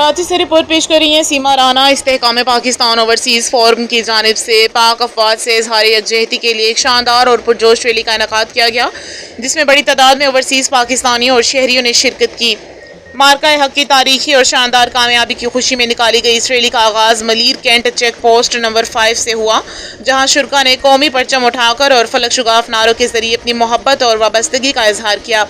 कराची से रिपोर्ट पेश कर रही हैं सीमा राना। इस्तेहकाम पाकिस्तान ओवरसीज़ फोरम की जानिब से पाक अफवाज से इजहार यकजहती के लिए एक शानदार और पुरजोश रैली का इनेकाद किया गया, जिसमें बड़ी तादाद में ओवरसीज़ पाकिस्तानियों और शहरियों ने शिरकत की। मार्का हक की तारीखी और शानदार कामयाबी की खुशी में निकाली गई इस रैली का आगाज़ Malir cantt check post number 5 से हुआ, जहाँ शुरका ने कौमी परचम उठाकर और फलक शुगाफ नारों के जरिए अपनी मोहब्बत और वाबस्तगी का इजहार किया।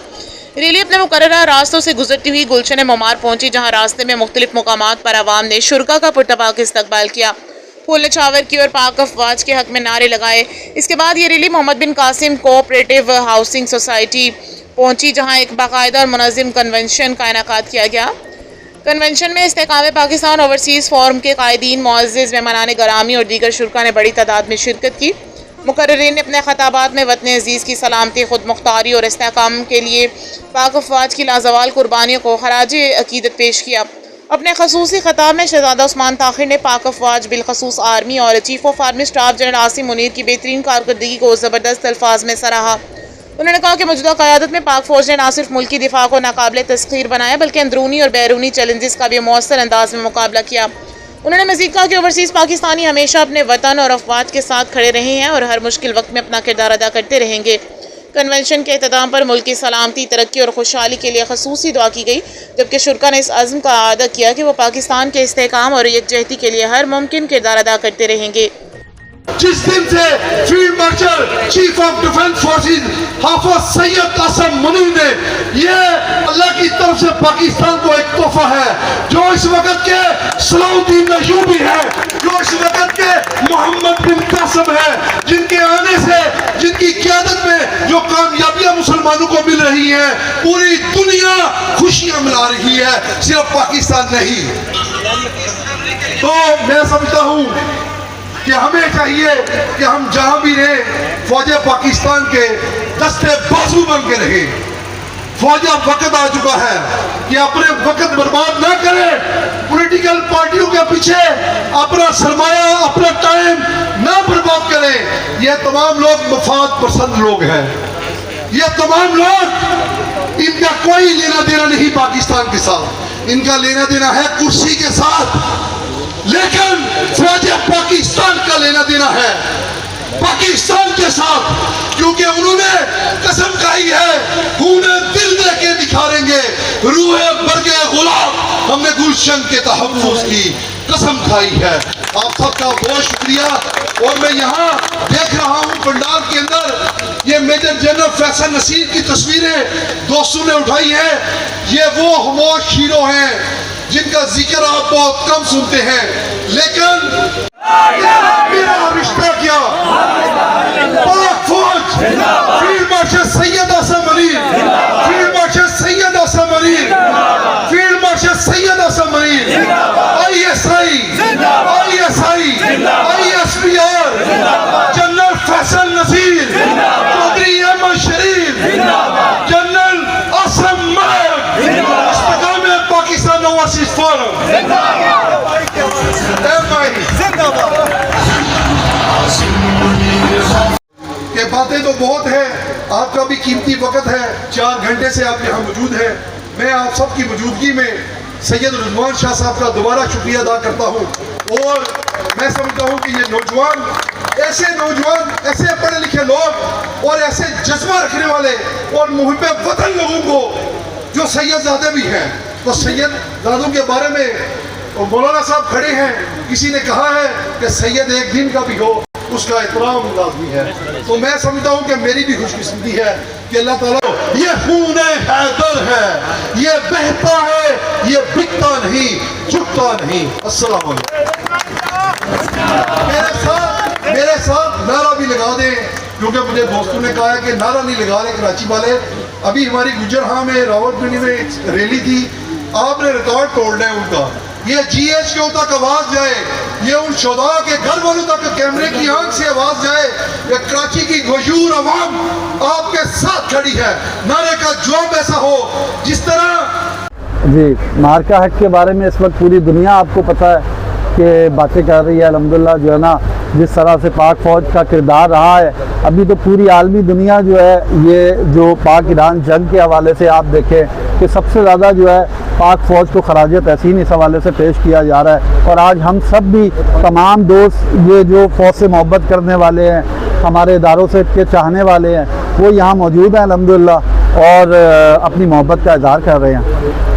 रैली अपने मुकर्ररा रास्तों से गुजरती हुई गुलशन ममार पहुंची, जहां रास्ते में मुख्तलिफ मुकामात पर आवाम ने शुरका का पुरतपाक इस्तकबाल किया, फूल नछावर की और पाक अफवाज के हक में नारे लगाए। इसके बाद ये रैली मोहम्मद बिन कासिम कोऑपरेटिव हाउसिंग सोसाइटी पहुंची, जहां एक बाकायदा और मुनज़्ज़म कन्वेंशन का इनेकाद किया गया। कन्वेंशन में इस्तेहकाम पाकिस्तान ओवरसीज़ फोरम के कायदीन, मुअज़्ज़िज़, मेहमानान गरामी और दीगर शुरका ने बड़ी तादाद में शिरकत की। मुकर्रिरीन ने अपने खताबात में वतन अजीज़ की सलामती, खुद मुख्तारी और इस्तेहकाम के लिए पाक अफवाज की लाजवाल कुर्बानियों को खराज अकीदत पेश किया। अपने खसूसी खताब में शहजादा उस्मान ताहिर ने पाक अफवाज, बिलखसूस आर्मी और chief of army staff general Asim Munir की बेहतरीन कारकर्दगी को ज़बरदस्त अल्फाज में सराहा। उन्होंने कहा कि मौजूदा क़यादत में पाक फ़ौज ने न सिर्फ मुल्क की दिफा को नाकाबिल तस्खीर बनाया, बल्कि अंदरूनी और बैरूनी चैलेंजेस का भी मौसर अंदाज में मुकाबला किया। उन्होंने मज़ीद कहा कि ओवरसीज़ पाकिस्तानी हमेशा अपने वतन और अफवाज के साथ खड़े रहे हैं और हर मुश्किल वक्त में अपना किरदार अदा करते रहेंगे। कन्वेंशन के इख्तिताम पर मुल्क की सलामती, तरक्की और खुशहाली के लिए खसूसी दुआ की गई, जबकि शुरका ने इस अज़्म का अदा किया कि वो पाकिस्तान के इस्तेहकाम और यकजहती के लिए हर मुमकिन किरदार अदा करते रहेंगे। जिस दिन से field marshal chief of defence forces Hafiz Syed Asim Munir ने ये अल्लाह की तरफ से पाकिस्तान को एक तोहफा है, जो इस वक्त के सलाउद्दीन अय्यूबी है, जो इस वक्त के मोहम्मद बिन कासिम है, जिनके आने से, जिनकी क़यादत में जो कामयाबियां मुसलमानों को मिल रही हैं, पूरी दुनिया खुशियां मना रही है, सिर्फ पाकिस्तान नहीं। तो मैं समझता हूँ कि हमें चाहिए कि हम जहां भी रहें, फौजे पाकिस्तान के दस्ते बाजू बन के रहे। फौजा वक्त आ चुका है कि अपने वक्त बर्बाद ना करें, पॉलिटिकल पार्टियों के पीछे अपना सरमाया, अपना टाइम ना बर्बाद करें। ये तमाम लोग मफाद पसंद लोग हैं, ये तमाम लोग, इनका कोई लेना देना नहीं पाकिस्तान के साथ, इनका लेना देना है कुर्सी के साथ। लेकिन फौजे पाकिस्तान का लेना देना है पाकिस्तान के साथ, क्योंकि उन्होंने कसम खाई है, उन्हें दिल दे के दिखाएंगे, रूहे बरगे गुलाब हमने गुलशन के तहफ्फुज़ की कसम खाई है। आप सबका बहुत शुक्रिया। और मैं यहाँ देख रहा हूँ पंडाल के अंदर ये मेजर जनरल फैसल नसीर की तस्वीरें दोस्तों ने उठाई है। ये वो खामोश हीरो हैं जिनका जिक्र आप बहुत कम सुनते हैं, लेकिन मेरा रिश्ता क्या पाक फौज, field marshal Syed Asim Munir, field marshal Syed Asim Munir, field marshal Syed Asim Munir, ISI, ISPR, general Faisal Naseer, Chaudhry Ahmed Sharif, general Asim Malik, Istehkam Pakistan overseas forum. ये बातें तो बहुत है, आपका भी कीमती वक्त है, 4 घंटे से आप यहाँ मौजूद हैं। मैं आप सबकी मौजूदगी में सैयद रिजवान शाह साहब का दोबारा शुक्रिया अदा करता हूँ। और मैं समझता हूँ कि ये नौजवान, ऐसे पढ़े लिखे लोग और ऐसे जज्बा रखने वाले और मुहिब वतन लोगों को, जो सैयदजादे भी हैं, तो सैयदजादों के बारे में मौलाना साहब खड़े हैं, किसी ने कहा है कि सैयद एक दिन का भी हो, उसका एहतराम लाज़मी है। तो मैं समझता हूँ कि मेरी भी खुशकिस्मती है कि अल्लाह ताला, ये खून हैदर है, ये बहता है, ये बिकता नहीं, झुकता नहीं। अस्सलाम वालेकुम। मेरे साथ नारा भी लगा दें, क्योंकि मुझे दोस्तों ने कहा है कि नारा नहीं लगा रहे कराची वाले। अभी हमारी गुजरहां में, रावलपिंडी में एक रैली थी, आपने रिकॉर्ड तोड़ना है उनका। ये GHQ तक आवाज जाए, ये उन शुहदा के घर वालों तक कैमरे की आंख से आवाज जाए, ये कराची की गयूर अवाम आपके साथ खड़ी है। नारे का जवाब ऐसा हो जिस तरह जी मार्का हक के बारे में इस वक्त पूरी दुनिया आपको पता है कि बातें कर रही है। अल्हम्दुलिल्लाह जो है ना, जिस तरह से पाक फ़ौज का किरदार रहा है, अभी तो पूरी आलमी दुनिया जो है, ये जो पाक ईरान जंग के हवाले से आप देखें कि सबसे ज़्यादा जो है पाक फ़ौज को खराज तहसीन इस हवाले से पेश किया जा रहा है। और आज हम सब भी तमाम दोस्त ये जो फ़ौज से मोहब्बत करने वाले हैं, हमारे इदारों से के चाहने वाले हैं, वो यहाँ मौजूद हैं अल्हम्दुलिल्लाह और अपनी मोहब्बत का इज़हार कर रहे हैं।